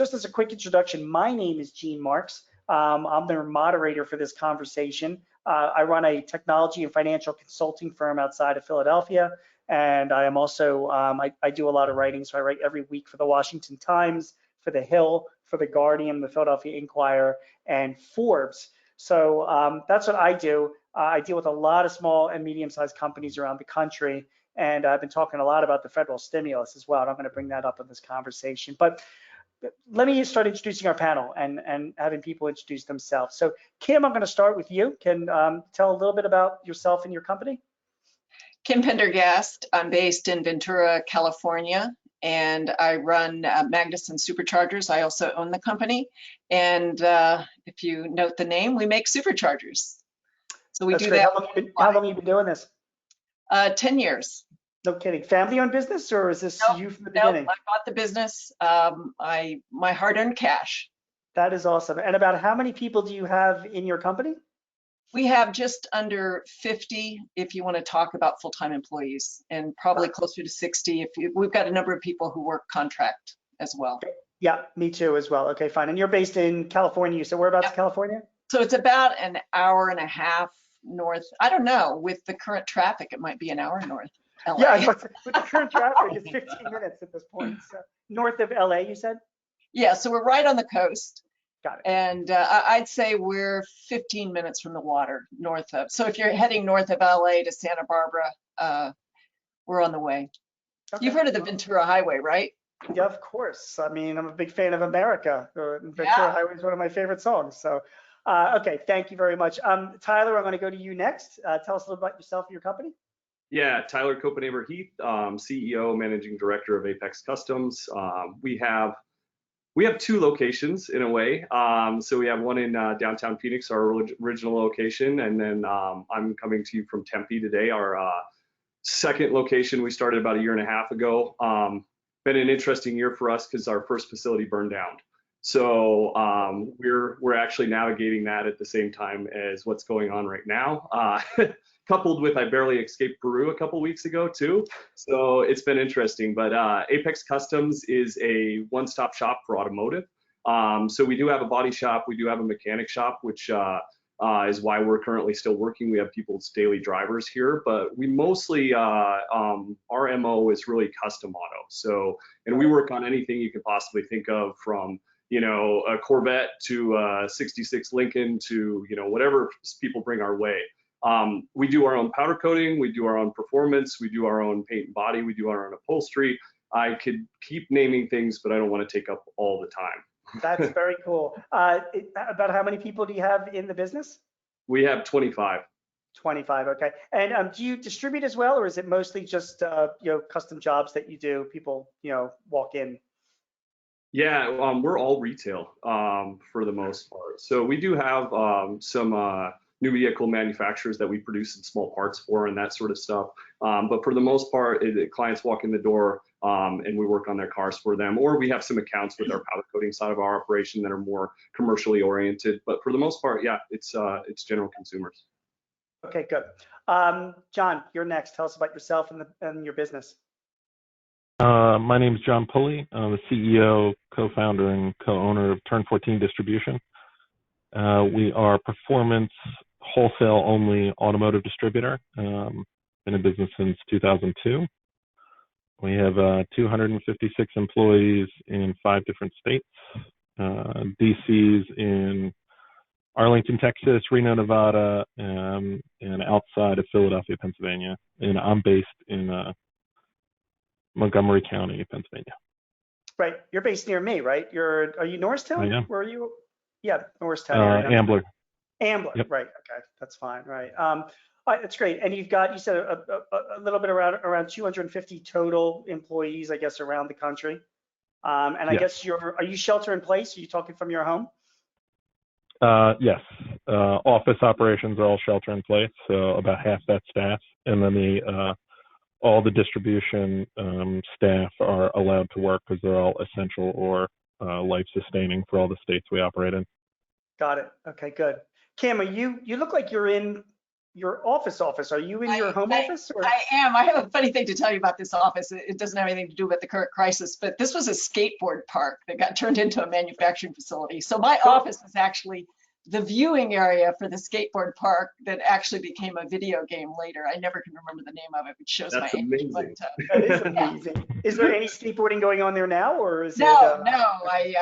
just as a quick introduction, my name is Gene Marks. I'm the moderator for this conversation. I run a technology and financial consulting firm outside of Philadelphia, and I am also, I do a lot of writing, so I write every week for the Washington Times, for The Hill, for The Guardian, the Philadelphia Inquirer, and Forbes. So that's what I do. I deal with a lot of small and medium-sized companies around the country, and I've been talking a lot about the federal stimulus as well, and I'm going to bring that up in this conversation. But let me start introducing our panel and having people introduce themselves. So Kim, I'm going to start with you. Can tell a little bit about yourself and your company? Kim Pendergast. I'm based in Ventura, California, and I run Magnuson Superchargers. I also own the company, and if you note the name, we make superchargers. So we That's do great. that. How long have you been doing this? 10 years. No kidding. Family-owned business, or is this you from the beginning? I bought the business. My hard-earned cash. That is awesome. And about how many people do you have in your company? We have just under 50 if you want to talk about full-time employees, and probably closer to 60 we've got a number of people who work contract as well. Okay. Yeah, me too as well. Okay, fine. And you're based in California, so whereabouts in California? So it's about an hour and a half north. I don't know, with the current traffic, it might be an hour north. LA. Yeah, with the current traffic, it's 15 minutes at this point. So north of LA, you said? Yeah, so we're right on the coast. Got it. And I'd say we're 15 minutes from the water north of. So if you're heading north of LA to Santa Barbara, we're on the way. Okay. You've heard of the Ventura Highway, right? Yeah, of course. I mean, I'm a big fan of America. Ventura Highway is one of my favorite songs. So, okay, thank you very much. Tyler, I'm going to go to you next. Tell us a little about yourself and your company. Yeah, Tyler Koppenhaver Heath, CEO, Managing Director of Apex Customs. We have two locations in a way. So we have one in downtown Phoenix, our original location, and then I'm coming to you from Tempe today, our second location we started about a year and a half ago. Been an interesting year for us because our first facility burned down. So we're actually navigating that at the same time as what's going on right now. Coupled with I barely escaped Peru a couple weeks ago too. So it's been interesting, but Apex Customs is a one-stop shop for automotive. So we do have a body shop, we do have a mechanic shop, which is why we're currently still working. We have people's daily drivers here, but we mostly, our MO is really custom auto. So, and we work on anything you can possibly think of, from, you know, a Corvette to a 66 Lincoln to, you know, whatever people bring our way. We do our own powder coating, we do our own performance, we do our own paint and body, we do our own upholstery. I could keep naming things, but I don't want to take up all the time. That's very cool. About how many people do you have in the business? We have 25. 25, okay. And do you distribute as well, or is it mostly just you know, custom jobs that you do? People, you know, walk in. Yeah, we're all retail for the most part. So we do have some new vehicle manufacturers that we produce some small parts for and that sort of stuff. But for the most part, clients walk in the door and we work on their cars for them, or we have some accounts with our powder coating side of our operation that are more commercially oriented. But for the most part, yeah, it's general consumers. Okay, good. John, you're next. Tell us about yourself and your business. My name is John Pulley. I'm the CEO, co-founder, and co-owner of Turn 14 Distribution. We are performance wholesale only automotive distributor. Been in business since 2002. We have 256 employees in 5 different states. DCs in Arlington, Texas, Reno, Nevada, and outside of Philadelphia, Pennsylvania. And I'm based in Montgomery County, Pennsylvania. Right. You're based near me, right? Are you Norristown? I am. Where are you? Yeah, Norristown. Ambler. Ambler, yep. Right. Okay, that's fine. Right. All right, that's great. And you said a little bit around 250 total employees, I guess, around the country. And I guess are you shelter in place? Are you talking from your home? Yes. Office operations are all shelter in place, so about half that staff, and then all the distribution staff are allowed to work because they're all essential or life sustaining for all the states we operate in. Got it. Okay, good. Kim, you look like you're in your office? Are you in your home office? Or? I am. I have a funny thing to tell you about this office. It doesn't have anything to do with the current crisis, but this was a skateboard park that got turned into a manufacturing facility. So my office is actually the viewing area for the skateboard park that actually became a video game later. I never can remember the name of it, which shows That's my age. But, That is amazing. Is there any skateboarding going on there now, or is no, it? no.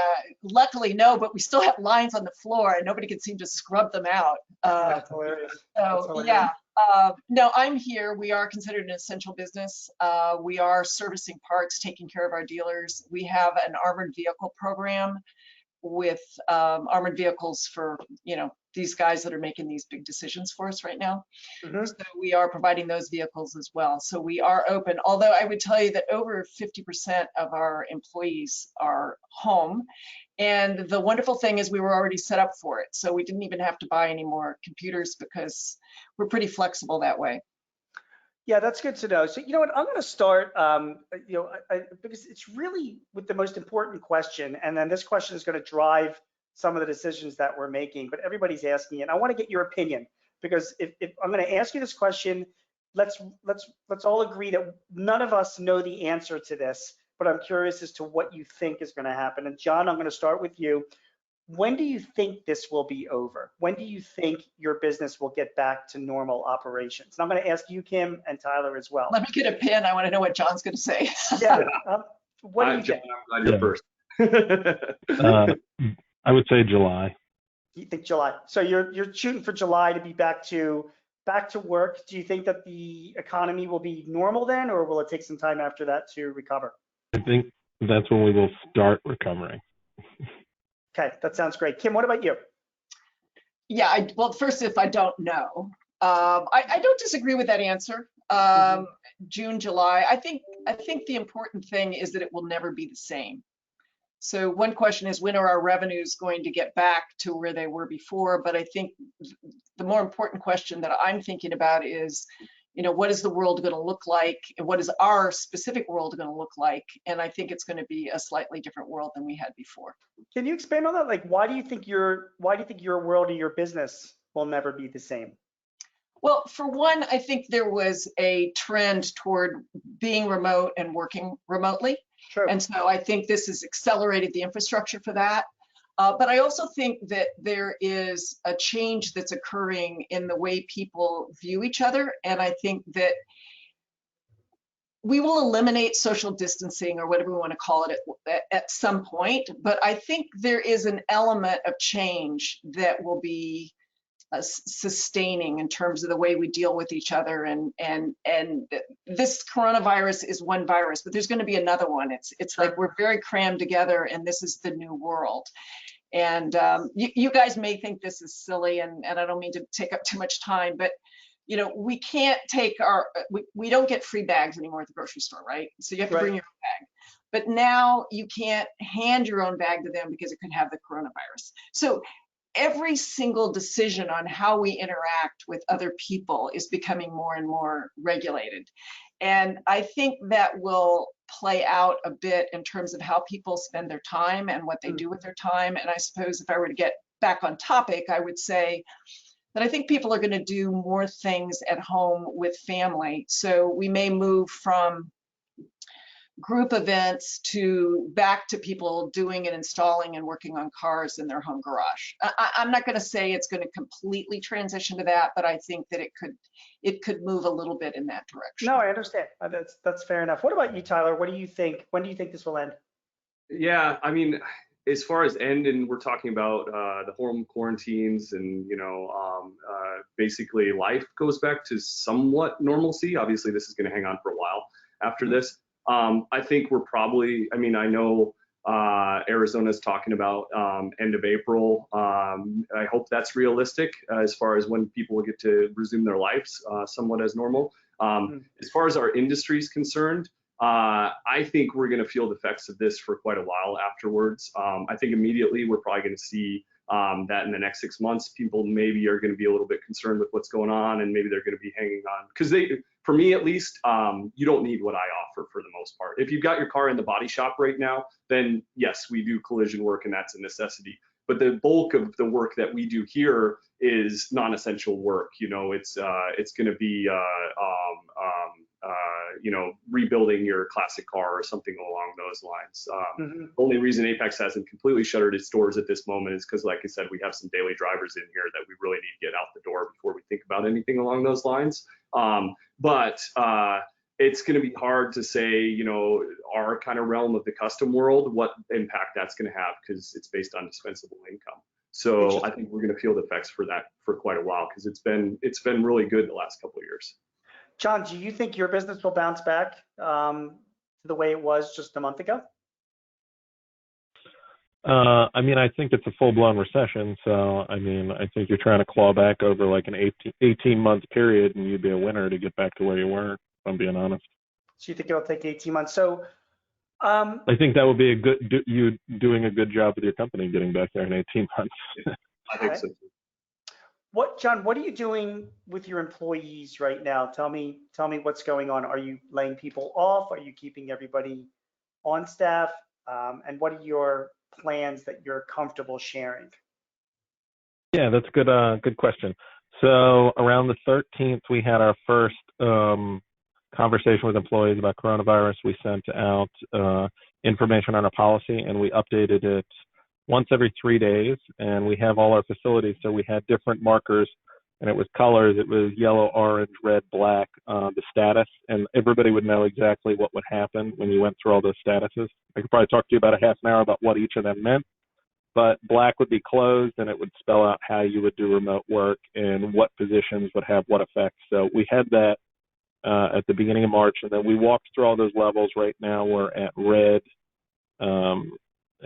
Luckily no, but we still have lines on the floor, and nobody can seem to scrub them out. That's hilarious. That's So hilarious. yeah. No, I'm here. We are considered an essential business. We are servicing parks, taking care of our dealers. We have an armored vehicle program with armored vehicles for, these guys that are making these big decisions for us right now. Mhm. So we are providing those vehicles as well. So we are open, although I would tell you that over 50% of our employees are home. And the wonderful thing is we were already set up for it. So we didn't even have to buy any more computers because we're pretty flexible that way. Yeah, that's good to know. So, you know what, I'm going to start, because it's really with the most important question, and then this question is going to drive some of the decisions that we're making, but everybody's asking it. I want to get your opinion, because if I'm going to ask you this question, let's all agree that none of us know the answer to this, but I'm curious as to what you think is going to happen. And John, I'm going to start with you. When do you think this will be over? When do you think your business will get back to normal operations? And I'm going to ask you, Kim, and Tyler as well. Let me get a pen. I want to know what John's going to say. Yeah. What do you John, think? I'm glad you're first. I would say July. You think July? So you're shooting for July to be back to work. Do you think that the economy will be normal then, or will it take some time after that to recover? I think that's when we will start recovering. Okay, that sounds great. Kim, what about you? Yeah, well, first, if I don't know, I don't disagree with that answer. June, July. I think the important thing is that it will never be the same. So one question is, when are our revenues going to get back to where they were before? But I think the more important question that I'm thinking about is, what is the world going to look like? And what is our specific world going to look like? And I think it's going to be a slightly different world than we had before. Can you expand on that? Like, why do you think your world or your business will never be the same? Well, for one, I think there was a trend toward being remote and working remotely. Sure. And so I think this has accelerated the infrastructure for that. But I also think that there is a change that's occurring in the way people view each other. And I think that we will eliminate social distancing, or whatever we want to call it, at some point. But I think there is an element of change that will be sustaining in terms of the way we deal with each other. And this coronavirus is one virus, but there's going to be another one. It's like we're very crammed together, and this is the new world. And you guys may think this is silly, and I don't mean to take up too much time, but we can't take we don't get free bags anymore at the grocery store, right? So you have to bring your own bag. But now you can't hand your own bag to them because it could have the coronavirus. So every single decision on how we interact with other people is becoming more and more regulated. And I think that will play out a bit in terms of how people spend their time and what they do with their time. And I suppose if I were to get back on topic, I would say that I think people are going to do more things at home with family. So we may move from group events back to people doing and installing and working on cars in their home garage. I'm not going to say it's going to completely transition to that, but I think that it could move a little bit in that direction. No, I understand. That's fair enough. What about you, Tyler? What do you think? When do you think this will end? Yeah, I mean, as far as end, and we're talking about the home quarantines, and basically life goes back to somewhat normalcy. Obviously, this is going to hang on for a while after this. I think we're probably, I know Arizona's talking about end of April. I hope that's realistic as far as when people will get to resume their lives somewhat as normal. As far as our industry is concerned, I think we're going to feel the effects of this for quite a while afterwards. I think immediately we're probably going to see that in the next 6 months, people maybe are going to be a little bit concerned with what's going on, and maybe they're going to be hanging on. Because for me at least, you don't need what I offer for the most part. If you've got your car in the body shop right now, then yes, we do collision work, and that's a necessity. but the bulk of the work that we do here is non-essential work. You know, it's going to be you know, rebuilding your classic car or something along those lines. The only reason Apex hasn't completely shuttered its doors at this moment is because, like I said, we have some daily drivers in here that we really need to get out the door before we think about anything along those lines. But it's going to be hard to say, you know, our kind of realm of the custom world, what impact that's going to have, because it's based on dispensable income. So I think we're going to feel the effects for that for quite a while, because it's been really good the last couple of years. John, do you think your business will bounce back to the way it was just a month ago? I mean, I think it's a full-blown recession. So, I mean, I think you're trying to claw back over like an 18-month period, and you'd be a winner to get back to where you were, if I'm being honest. So you think it'll take 18 months? So I think that would be you doing a good job with your company getting back there in 18 months. I think so. John, what are you doing with your employees right now? Tell me what's going on. Are you laying people off? Are you keeping everybody on staff? And what are your plans that you're comfortable sharing? Yeah, that's a good question. So around the 13th, we had our first conversation with employees about coronavirus. We sent out information on our policy, and we updated it once every 3 days, and we have all our facilities. So we had different markers, and it was colors. It was yellow, orange, red, black, the status, and everybody would know exactly what would happen when you went through all those statuses. I could probably talk to you about a half an hour about what each of them meant, but black would be closed, and it would spell out how you would do remote work and what positions would have what effects. So we had that at the beginning of March, and then we walked through all those levels. Right now we're at red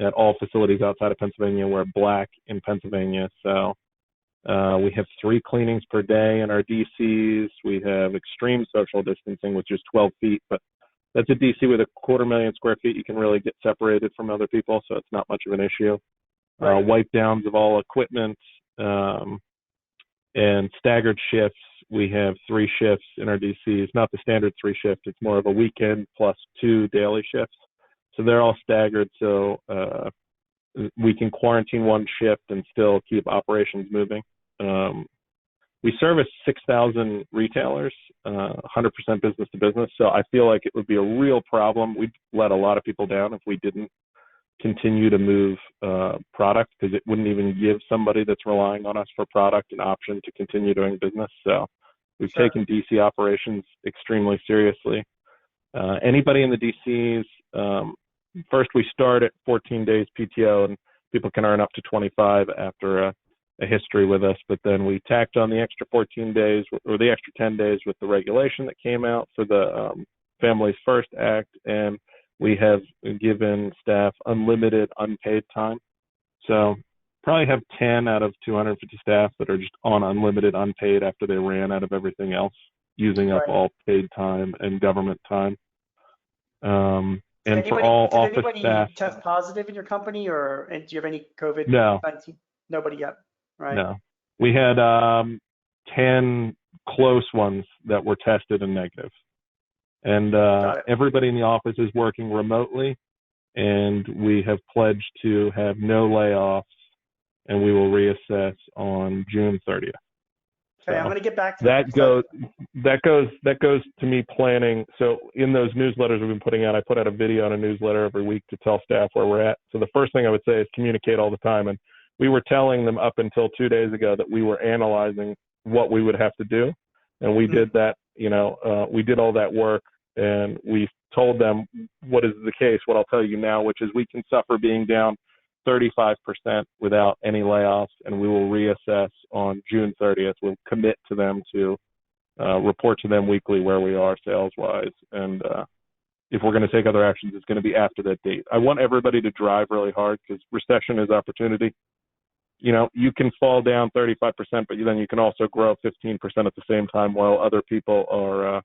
at all facilities outside of Pennsylvania. We're black in Pennsylvania. So we have 3 cleanings per day in our DCs. We have extreme social distancing, which is 12 feet, but that's a DC with 250,000 square feet. You can really get separated from other people, so it's not much of an issue. Right. Wipe downs of all equipment and staggered shifts. We have 3 shifts in our DCs, not the standard 3 shift. It's more of a weekend plus 2 daily shifts. So they're all staggered, so we can quarantine 1 shift and still keep operations moving. We service 6,000 retailers, 100% business to business. So I feel like it would be a real problem. We'd let a lot of people down if we didn't continue to move product, because it wouldn't even give somebody that's relying on us for product an option to continue doing business. So we've taken DC operations extremely seriously. Anybody in the DCs, first we start at 14 days PTO, and people can earn up to 25 after a history with us, but then we tacked on the extra 14 days or the extra 10 days with the regulation that came out for the Families First Act, and we have given staff unlimited unpaid time. So probably have 10 out of 250 staff that are just on unlimited unpaid after they ran out of everything else, using up all paid time and government time. And for all office staff. Did anybody test positive in your company, or do you have any COVID-19? No. Nobody yet, right? No. We had 10 close ones that were tested and negative. And everybody in the office is working remotely, and we have pledged to have no layoffs, and we will reassess on June 30th. Okay, so I'm going to get back to that goes to me planning. So in those newsletters we've been putting out, I put out a video on a newsletter every week to tell staff where we're at. So the first thing I would say is communicate all the time. And we were telling them up until 2 days ago that we were analyzing what we would have to do. And we did that, we did all that work, and we told them what is the case, what I'll tell you now, which is we can suffer being down 35% without any layoffs, and we will reassess on June 30th. We'll commit to them to report to them weekly where we are sales-wise, and if we're going to take other actions, it's going to be after that date. I want everybody to drive really hard, because recession is opportunity. You can fall down 35%, but then you can also grow 15% at the same time while other people are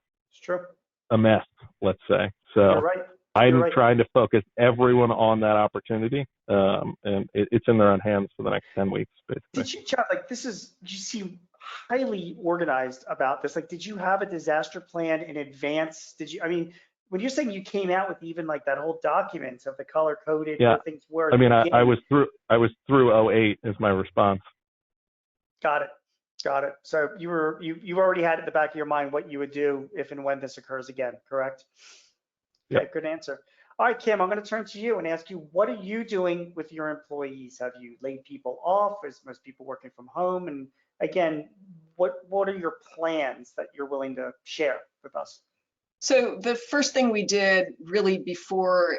a mess, let's say. So you're right. I'm trying to focus everyone on that opportunity, and it's in their own hands for the next 10 weeks, basically. Did you, John, you seem highly organized about this. Did you have a disaster plan in advance? when you're saying you came out with even like that whole document of the color coded Yeah. where things were. I at mean, the I beginning. was through 08 is my response. Got it. Got it. So you already had in the back of your mind what you would do if and when this occurs again, correct? Yep. Okay, good answer. All right, Kim, I'm going to turn to you and ask you, what are you doing with your employees? Have you laid people off? Is most people working from home? And again, what are your plans that you're willing to share with us? So the first thing we did really before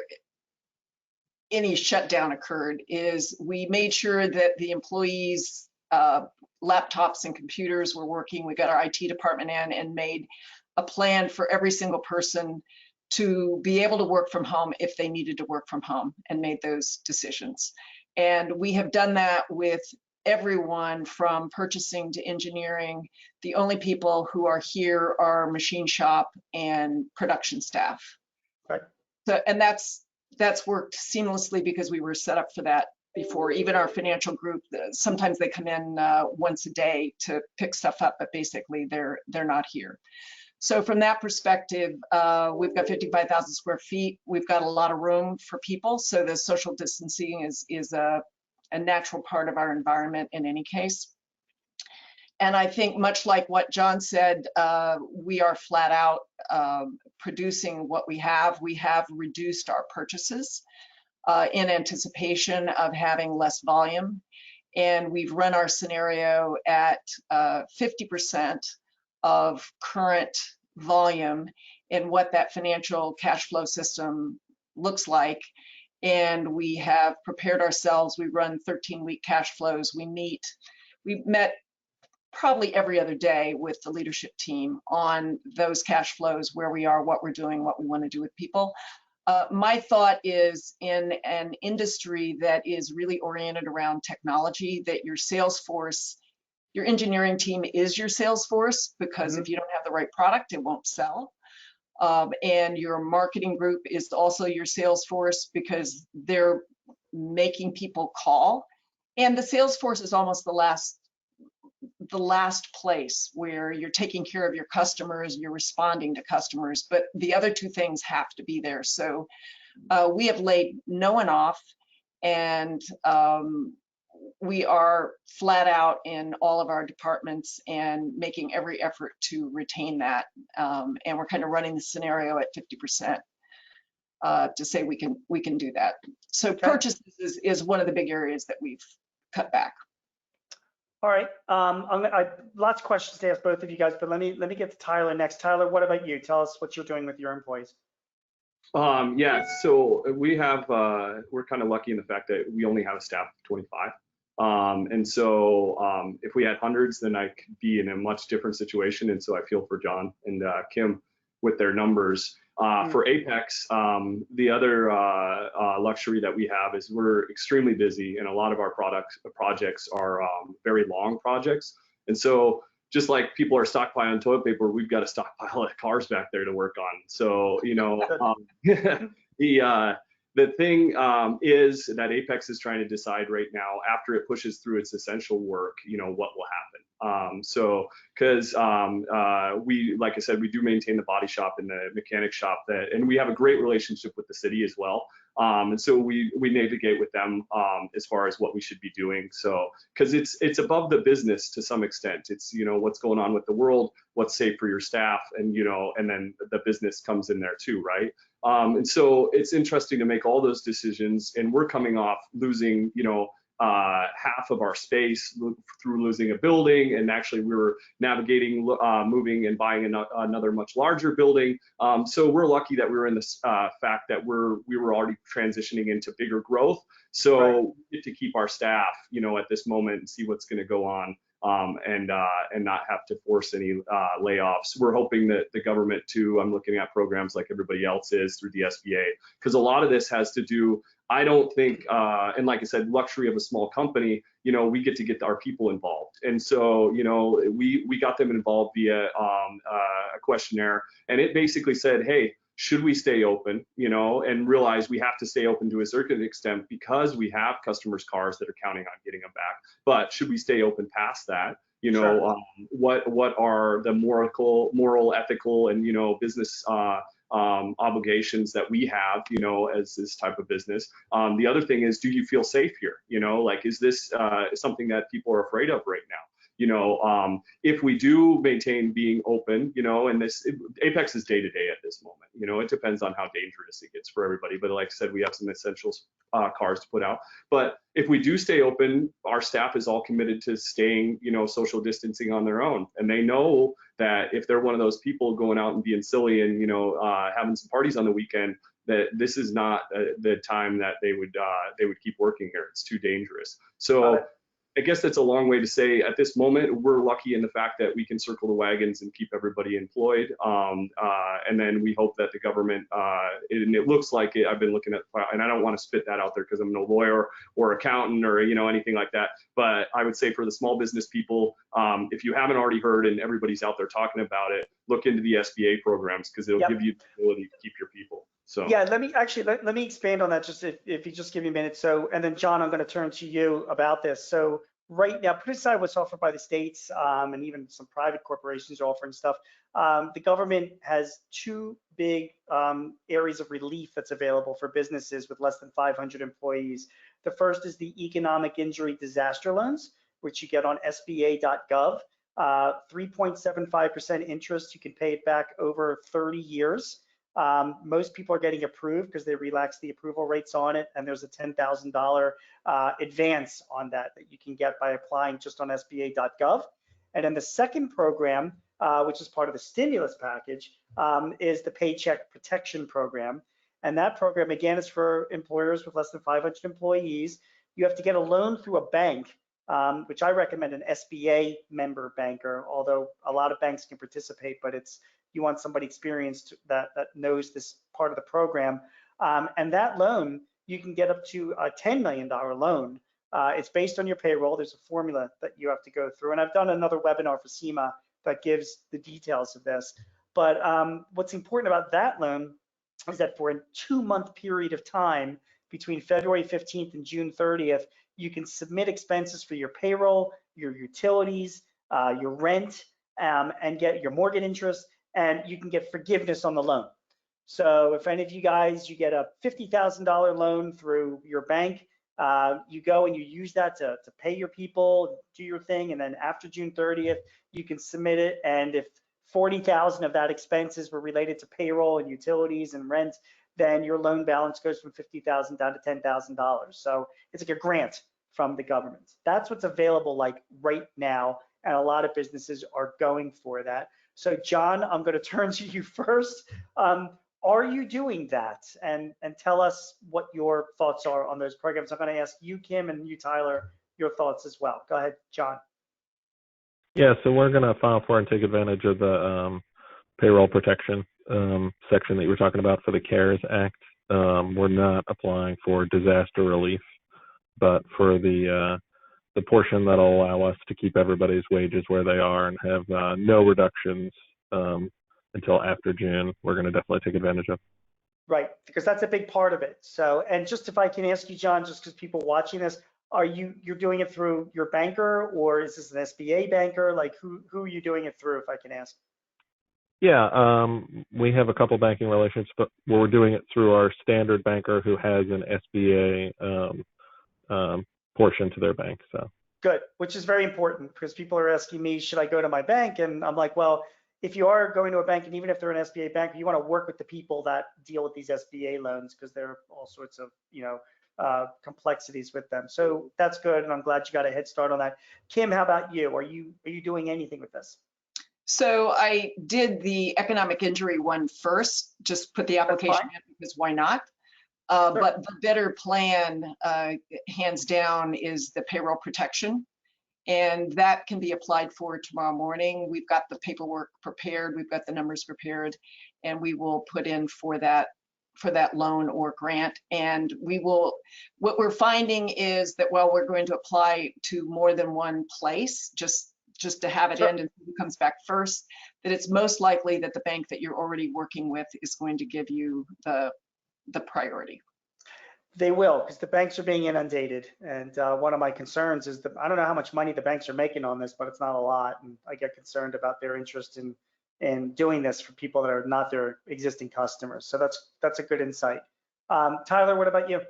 any shutdown occurred is we made sure that the employees' laptops and computers were working. We got our IT department in and made a plan for every single person to be able to work from home if they needed to work from home, and made those decisions. And we have done that with everyone from purchasing to engineering. The only people who are here are machine shop and production staff. Right. So, and that's worked seamlessly because we were set up for that before. Even our financial group, sometimes they come in once a day to pick stuff up, but basically they're not here. So from that perspective, we've got 55,000 square feet. We've got a lot of room for people. So the social distancing is a natural part of our environment in any case. And I think much like what John said, we are flat out producing what we have. We have reduced our purchases in anticipation of having less volume. And we've run our scenario at 50% of current volume and what that financial cash flow system looks like. And we have prepared ourselves. We run 13-week cash flows. We've met probably every other day with the leadership team on those cash flows, where we are, what we're doing, what we want to do with people. My thought is, in an industry that is really oriented around technology, that your sales force, your engineering team is your sales force, because if you don't have the right product, it won't sell. And your marketing group is also your sales force, because they're making people call. And the sales force is almost the last place where you're taking care of your customers, you're responding to customers, but the other two things have to be there. So we have laid no one off, and we are flat out in all of our departments and making every effort to retain that. And we're kind of running the scenario at 50% to say we can do that. So purchases is one of the big areas that we've cut back. All right, lots of questions to ask both of you guys, but let me get to Tyler next. Tyler, what about you? Tell us what you're doing with your employees. Yeah, so we have, we're kind of lucky in the fact that we only have a staff of 25. And so if we had hundreds, then I could be in a much different situation. And so I feel for John and Kim with their numbers. For Apex, the other luxury that we have is we're extremely busy, and a lot of our projects are very long projects. And so just like people are stockpiling toilet paper, we've got a stockpile of cars back there to work on. So, you know, the thing is that Apex is trying to decide right now, after it pushes through its essential work, you know, what will happen. So, because we, like I said, we do maintain the body shop and the mechanic shop, and we have a great relationship with the city as well. And so we navigate with them as far as what we should be doing. So, because it's above the business to some extent. It's, you know, what's going on with the world, what's safe for your staff, and, you know, and then the business comes in there too, right? And so it's interesting to make all those decisions, and we're coming off losing, you know, half of our space through losing a building, and actually we were navigating moving and buying another much larger building. So we're lucky that we were in this fact that we were already transitioning into bigger growth. So we get to keep our staff, you know, at this moment and see what's going to go on. And not have to force any layoffs. We're hoping that the government too, I'm looking at programs like everybody else is through the SBA, because a lot of this has to do, I don't think, and like I said, luxury of a small company, you know, we get to get our people involved. And so, you know, we got them involved via a questionnaire, and it basically said, hey, should we stay open, you know, and realize we have to stay open to a certain extent because we have customers' cars that are counting on getting them back. But should we stay open past that? You know, what are the moral, ethical, and, you know, business obligations that we have, as this type of business. The other thing is, do you feel safe here? Like, is this something that people are afraid of right now? If we do maintain being open, and Apex is day to day at this moment. It depends on how dangerous it gets for everybody. But like I said, we have some essential cars to put out. But if we do stay open, our staff is all committed to staying, social distancing on their own. And they know that if they're one of those people going out and being silly and, having some parties on the weekend, that this is not the time that they would keep working here. It's too dangerous. So I guess that's a long way to say at this moment, we're lucky in the fact that we can circle the wagons and keep everybody employed. And then we hope that the government, and it looks like it, I've been looking at, and I don't want to spit that out there because I'm no lawyer or accountant or, anything like that. But I would say for the small business people, if you haven't already heard and everybody's out there talking about it, look into the SBA programs because it'll give you the ability to keep your people. So yeah, let me expand on that just if you just give me a minute. So, and then John, I'm going to turn to you about this. So right now, put aside what's offered by the states and even some private corporations are offering stuff. The government has two big areas of relief that's available for businesses with less than 500 employees. The first is the economic injury disaster loans, which you get on SBA.gov. 3.75% interest. You can pay it back over 30 years. Most people are getting approved because they relaxed the approval rates on it, and there's a $10,000 advance on that you can get by applying just on SBA.gov. And then the second program, which is part of the stimulus package, is the Paycheck Protection Program. And that program, again, is for employers with less than 500 employees. You have to get a loan through a bank, which I recommend an SBA member banker, although a lot of banks can participate, but you want somebody experienced that knows this part of the program. And that loan, you can get up to a $10 million loan. It's based on your payroll. There's a formula that you have to go through. And I've done another webinar for SEMA that gives the details of this. But what's important about that loan is that for a 2-month period of time between February 15th and June 30th, you can submit expenses for your payroll, your utilities, your rent, and get your mortgage interest, and you can get forgiveness on the loan. So if any of you guys, you get a $50,000 loan through your bank, you go and you use that to pay your people, do your thing, and then after June 30th, you can submit it. And if 40,000 of that expenses were related to payroll and utilities and rent, then your loan balance goes from 50,000 down to $10,000. So it's like a grant from the government. That's what's available like right now, and a lot of businesses are going for that. So John, I'm going to turn to you first. Are you doing that? And tell us what your thoughts are on those programs. I'm going to ask you, Kim, and you, Tyler, your thoughts as well. Go ahead, John. Yeah, so we're going to file for and take advantage of the payroll protection section that you were talking about for the CARES Act. We're not applying for disaster relief, but for the portion that'll allow us to keep everybody's wages where they are and have no reductions until after June, we're going to definitely take advantage of. Right, because that's a big part of it. So, and just if I can ask you, John, just because people watching this, you're doing it through your banker, or is this an SBA banker? Like who are you doing it through, if I can ask? Yeah, we have a couple banking relations, but we're doing it through our standard banker who has an SBA portion to their bank. So good, which is very important because people are asking me, should I go to my bank? And I'm like, well, if you are going to a bank, and even if they're an SBA bank, you want to work with the people that deal with these SBA loans because there are all sorts of complexities with them. So that's good, and I'm glad you got a head start on that. Kim, how about you? Are you doing anything with this? So I did the economic injury one first, just put the application in because why not? Sure. But the better plan, hands down, is the payroll protection. And that can be applied for tomorrow morning. We've got the paperwork prepared, we've got the numbers prepared, and we will put in for that loan or grant. And what we're finding is that while we're going to apply to more than one place, just to have it Sure. end and who comes back first, that it's most likely that the bank that you're already working with is going to give you the priority. They will, because the banks are being inundated. And one of my concerns is that I don't know how much money the banks are making on this, but it's not a lot. And I get concerned about their interest in in doing this for people that are not their existing customers. So that's a good insight. Tyler, what about you?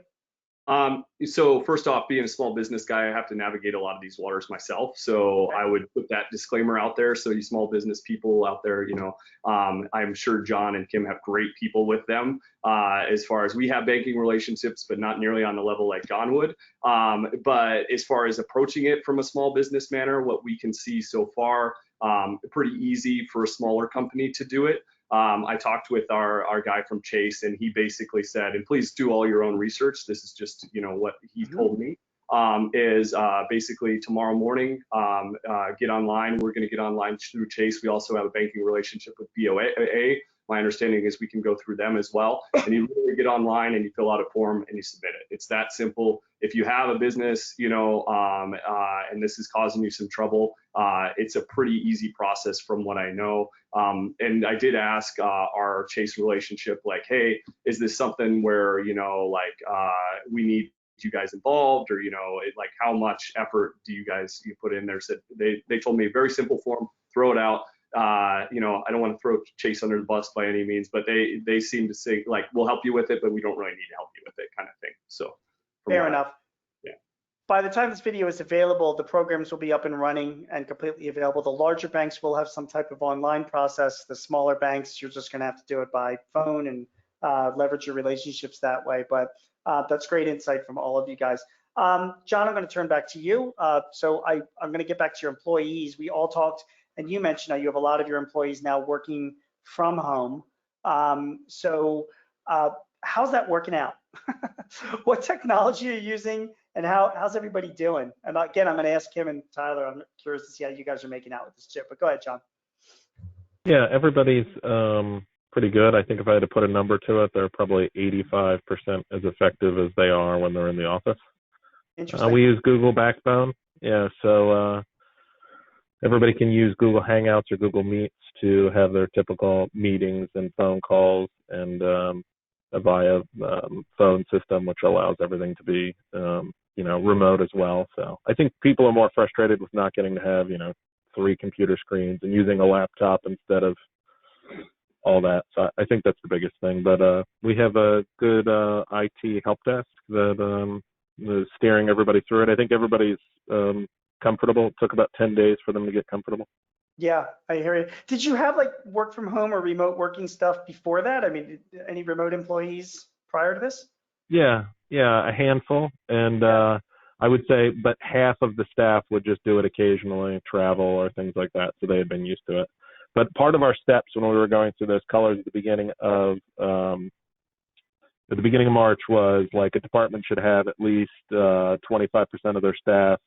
So first off, being a small business guy, I have to navigate a lot of these waters myself. So Okay. I would put that disclaimer out there. So you small business people out there, you know, I'm sure John and Kim have great people with them. As far as we have banking relationships, but not nearly on the level like John would. But as far as approaching it from a small business manner, what we can see so far, pretty easy for a smaller company to do it. I talked with our guy from Chase, and he basically said, and please do all your own research. This is just, you know, what he told me, is basically tomorrow morning, get online. We're going to get online through Chase. We also have a banking relationship with BOA. My understanding is we can go through them as well. And you literally get online and you fill out a form and you submit it. It's that simple. If you have a business, you know, and this is causing you some trouble, it's a pretty easy process from what I know. And I did ask our Chase relationship, like, hey, is this something where, you know, like we need you guys involved, or, you know, like how much effort do you guys put in there? So they told me a very simple form, throw it out. You know, I don't want to throw Chase under the bus by any means, but they seem to say, like, we'll help you with it, but we don't really need to help you with it, kind of thing. So fair enough. Yeah. By the time this video is available, the programs will be up and running and completely available. The larger banks will have some type of online process. The smaller banks, you're just going to have to do it by phone and leverage your relationships that way. But that's great insight from all of you guys. John, I'm going to turn back to you. So I'm going to get back to your employees. We all talked, and you mentioned how you have a lot of your employees now working from home. So how's that working out? What technology are you using, and how's everybody doing? And again, I'm going to ask Kim and Tyler. I'm curious to see how you guys are making out with this chip, but go ahead, John. Yeah, everybody's pretty good. I think if I had to put a number to it, they're probably 85% as effective as they are when they're in the office. Interesting. We use Google Backbone. Yeah, so everybody can use Google Hangouts or Google Meets to have their typical meetings and phone calls, and via phone system, which allows everything to be, you know, remote as well. So I think people are more frustrated with not getting to have, you know, 3 computer screens and using a laptop instead of all that. So I think that's the biggest thing. But we have a good IT help desk that is steering everybody through it. I think everybody's comfortable. It took about 10 days for them to get comfortable. Yeah, I hear you. Did you have like work from home or remote working stuff before that? I mean, any remote employees prior to this? Yeah, a handful. And I would say, but half of the staff would just do it occasionally, travel or things like that. So they had been used to it. But part of our steps when we were going through those colors at the beginning of March was like a department should have at least 25% of their staff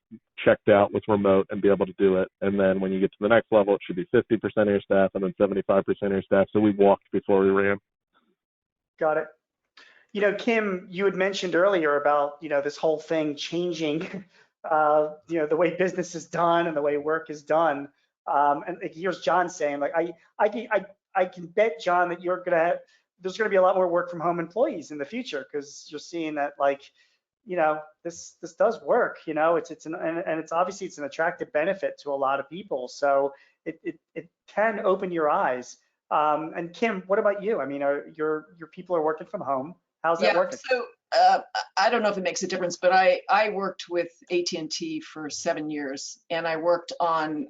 checked out with remote and be able to do it. And then when you get to the next level, it should be 50% of your staff and then 75% of your staff. So we walked before we ran. Got it. You know, Kim, you had mentioned earlier about, you know, this whole thing changing, you know, the way business is done and the way work is done. And here's John saying, like, I can bet, John, that there's going to be a lot more work from home employees in the future, because you're seeing that, like, you know, this does work. You know, it's obviously it's an attractive benefit to a lot of people. So it can open your eyes. And Kim, what about you? I mean, your people are working from home. How's that working? So I don't know if it makes a difference, but I worked with AT&T for 7 years, and I worked on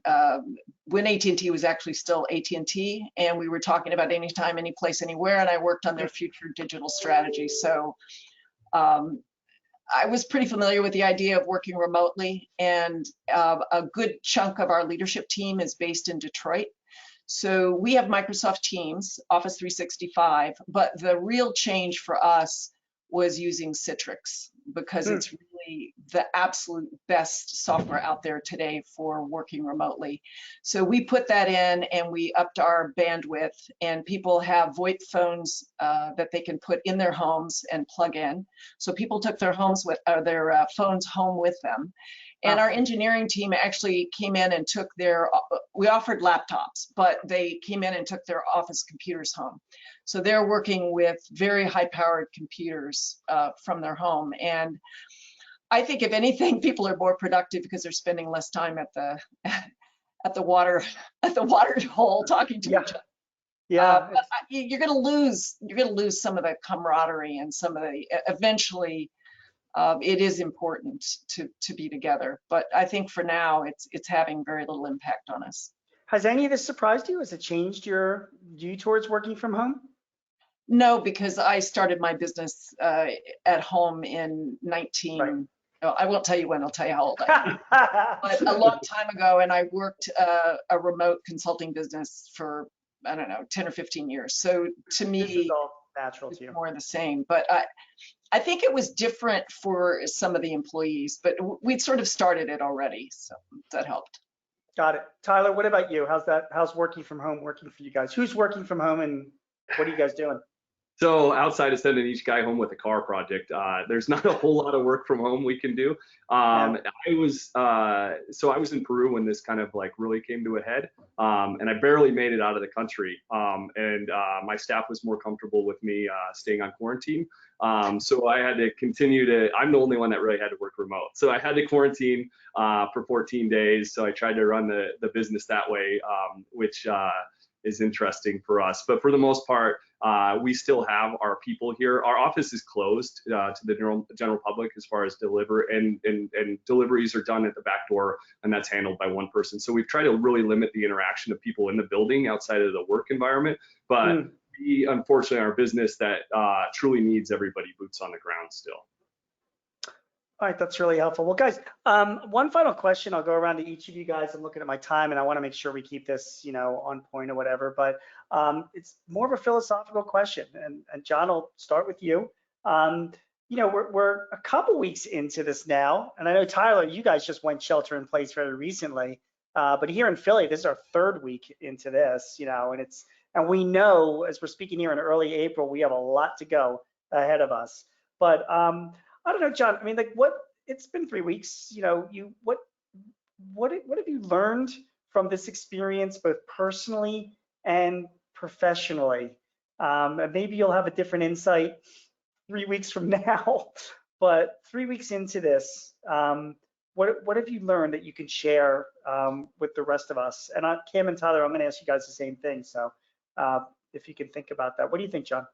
when AT&T was actually still AT&T, and we were talking about anytime, any place, anywhere, and I worked on their future digital strategy. So I was pretty familiar with the idea of working remotely, and a good chunk of our leadership team is based in Detroit. So we have Microsoft Teams, Office 365, but the real change for us was using Citrix, because it's really the absolute best software out there today for working remotely. So we put that in and we upped our bandwidth, and people have VoIP phones that they can put in their homes and plug in. So people took their phones home with them. And our engineering team actually came in and took we offered laptops, but they came in and took their office computers home. So they're working with very high-powered computers from their home. And I think, if anything, people are more productive because they're spending less time at at the water hole talking to each other. Yeah. But you're going to lose some of the camaraderie and some of the eventually. It is important to be together, but I think for now it's having very little impact on us. Has any of this surprised you? Has it changed your view towards working from home? No, because I started my business at home in 19. Right. Oh, I won't tell you when. I'll tell you how old I am. But a long time ago, and I worked a remote consulting business for, I don't know, 10 or 15 years. So to me, This is all natural to it's you. more the same. But I think it was different for some of the employees, but we'd sort of started it already, so that helped. Got it. Tyler, what about you? How's working from home working for you guys? Who's working from home and what are you guys doing? So outside of sending each guy home with a car project, there's not a whole lot of work from home we can do. I was in Peru when this kind of like really came to a head, and I barely made it out of the country. My staff was more comfortable with me staying on quarantine. So I had to continue I'm the only one that really had to work remote. So I had to quarantine for 14 days. So I tried to run the business that way, which is interesting for us. But for the most part, we still have our people here. Our office is closed to the general public as far as and deliveries are done at the back door, and that's handled by one person. So we've tried to really limit the interaction of people in the building outside of the work environment. But we, unfortunately, are a business that truly needs everybody boots on the ground still. All right, that's really helpful. Well, guys, one final question. I'll go around to each of you guys. I'm looking at my time, and I want to make sure we keep this, on point or whatever. But it's more of a philosophical question, and John, I'll start with you. We're a couple weeks into this now, and I know Tyler, you guys just went shelter in place very recently. But here in Philly, this is our third week into this, and we know as we're speaking here in early April, we have a lot to go ahead of us. But I don't know, John. I mean, it's been 3 weeks. What have you learned from this experience, both personally and professionally? And maybe you'll have a different insight 3 weeks from now. But 3 weeks into this, what have you learned that you can share with the rest of us? And Kim and Tyler, I'm going to ask you guys the same thing. So if you can think about that, what do you think, John?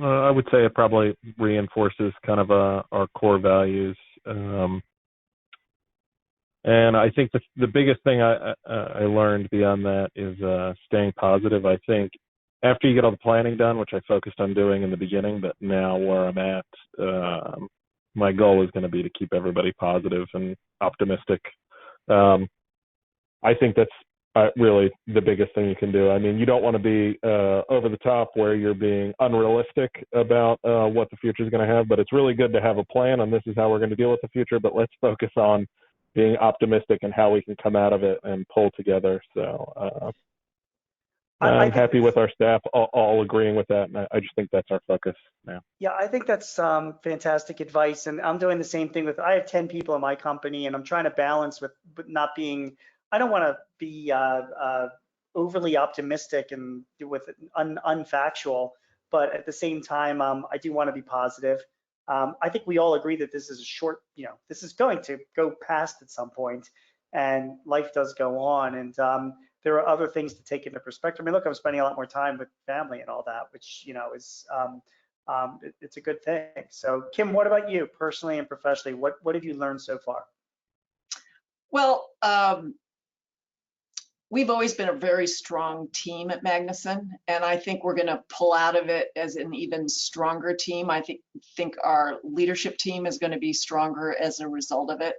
I would say it probably reinforces kind of our core values. And I think the biggest thing I learned beyond that is staying positive. I think after you get all the planning done, which I focused on doing in the beginning, but now where I'm at, my goal is going to be to keep everybody positive and optimistic. I think that's really the biggest thing you can do. I mean, you don't want to be over the top where you're being unrealistic about what the future is going to have, but it's really good to have a plan on this is how we're going to deal with the future, but let's focus on being optimistic and how we can come out of it and pull together. So I'm happy with our staff all agreeing with that, and I just think that's our focus now. Yeah, I think that's fantastic advice, and I'm doing the same thing I have 10 people in my company, and I'm trying to balance with not being, I don't want to be overly optimistic and with unfactual, but at the same time, I do want to be positive. I think we all agree that this is this is going to go past at some point, and life does go on, and there are other things to take into perspective. I mean, look, I'm spending a lot more time with family and all that, which is it's a good thing. So, Kim, what about you personally and professionally? What have you learned so far? Well, we've always been a very strong team at Magnuson, and I think we're going to pull out of it as an even stronger team. I think our leadership team is going to be stronger as a result of it.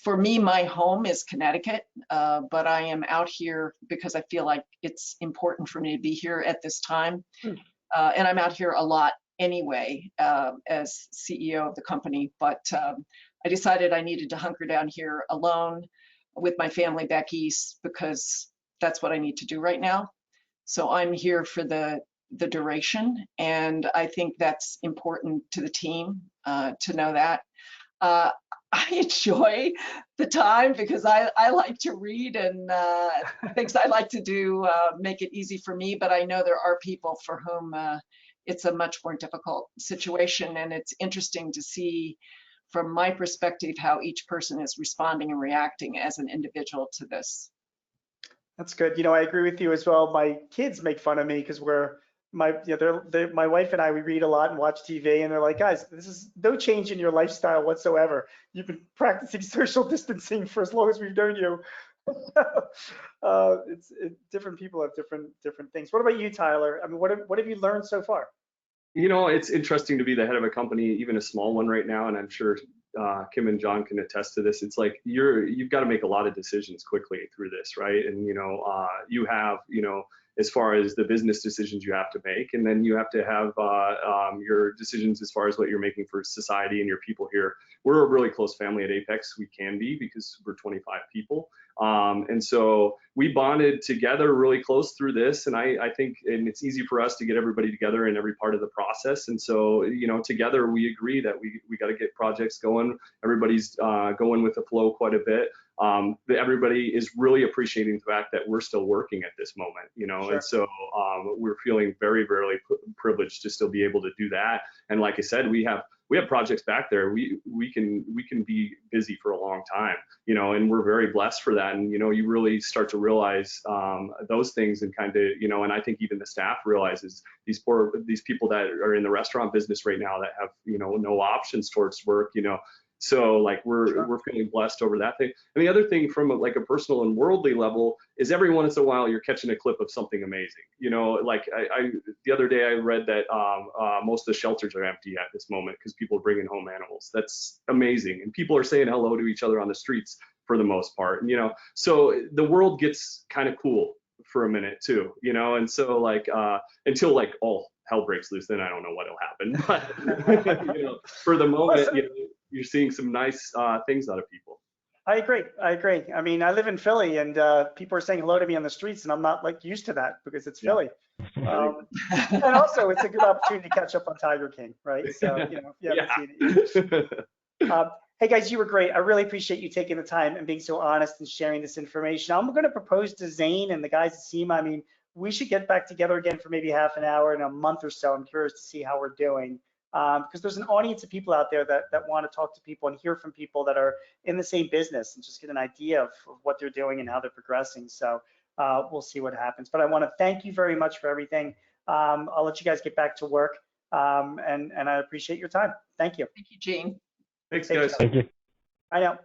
For me, my home is Connecticut, but I am out here because I feel like it's important for me to be here at this time. And I'm out here a lot anyway as CEO of the company, but I decided I needed to hunker down here alone with my family back east because that's what I need to do right now. So I'm here for the duration, and I think that's important to the team to know that. I enjoy the time because I like to read, and things I like to do make it easy for me, but I know there are people for whom it's a much more difficult situation, and it's interesting to see from my perspective, how each person is responding and reacting as an individual to this. That's good. You know, I agree with you as well. My kids make fun of me because my wife and I, we read a lot and watch TV, and they're like, guys, this is no change in your lifestyle whatsoever. You've been practicing social distancing for as long as we've known you. Different people have different things. What about you, Tyler? I mean, what have you learned so far? You know, it's interesting to be the head of a company, even a small one right now, and I'm sure Kim and John can attest to this. It's like you've got to make a lot of decisions quickly through this, right? And you have, as far as the business decisions you have to make, and then you have to have your decisions as far as what you're making for society and your people here. We're a really close family at Apex. We can be because we're 25 people. And so we bonded together really close through this. And I think, and it's easy for us to get everybody together in every part of the process. And so, together we agree that we got to get projects going. Everybody's going with the flow quite a bit. Everybody is really appreciating the fact that we're still working at this moment, Sure. And so we're feeling very, very privileged to still be able to do that. And like I said, we have projects back there. We can be busy for a long time, and we're very blessed for that. And you really start to realize those things, and kind of, and I think even the staff realizes these people that are in the restaurant business right now that have no options towards work, So like we're feeling blessed over that thing. And the other thing from a personal and worldly level is every once in a while you're catching a clip of something amazing. Like the other day I read that most of the shelters are empty at this moment because people are bringing home animals. That's amazing. And people are saying hello to each other on the streets for the most part. And, so the world gets kind of cool for a minute too, and so until all hell breaks loose, then I don't know what'll happen. But for the moment, you're seeing some nice things out of people. I agree. I mean, I live in Philly, and people are saying hello to me on the streets, and I'm not used to that because it's Philly. And also, it's a good opportunity to catch up on Tiger King, right? So, if you haven't seen it. Hey guys, you were great. I really appreciate you taking the time and being so honest and sharing this information. I'm going to propose to Zane and the guys at SEMA. I mean, we should get back together again for maybe half an hour in a month or so. I'm curious to see how we're doing. Because there's an audience of people out there that want to talk to people and hear from people that are in the same business and just get an idea of what they're doing and how they're progressing. So we'll see what happens. But I want to thank you very much for everything. I'll let you guys get back to work, and I appreciate your time. Thank you. Thank you, Gene. Thanks, guys. Thank you. I know.